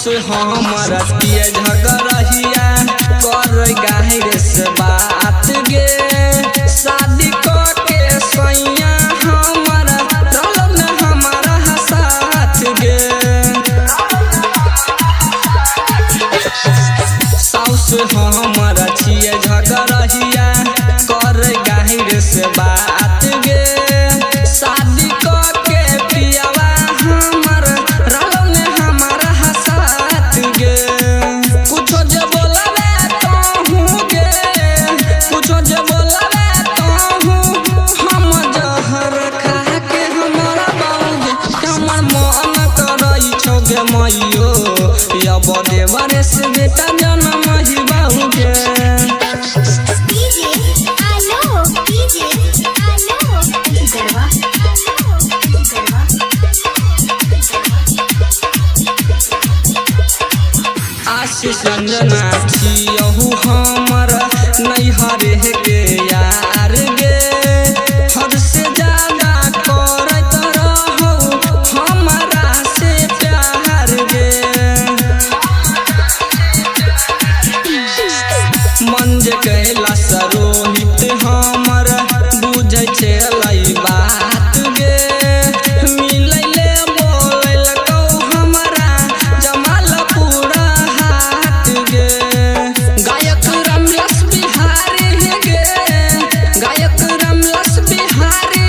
हमारा पिए झगड़िया कर गाहिर से बात गे शादी के सैया हमारा रल में हमारा साथ गे साउस हमारा छिए झगड़िया कर गाहिर से बात गे शादी के पियावा हमारा रल में हमारा साथ गे कुछो जे बोलबे कहूँ गे कुछो जे बोलबे कहूँ हम जहर खा के हमारा बाऊगे हमर मन करई छौ गे मैयो या बदे बरस बेटा जन्म ही बाऊगे आशीष संजना छियहु हमर नैहरे के यार गे हद से ज्यादा करत रहौ हमरा से प्यार गे मन जे कहला सरोहित हमर बुझै छै लै बात गे मिलैले बोलैल कौ हमरा जमाल पूरा हाथ गे गायक रमलस बिहारी गे गायक रमलस बिहारी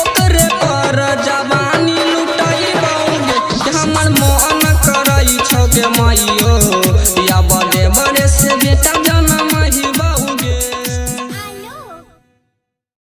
ओकरे पर जवानी लुटैबौ गे हमर मन करई छौ गे मैयो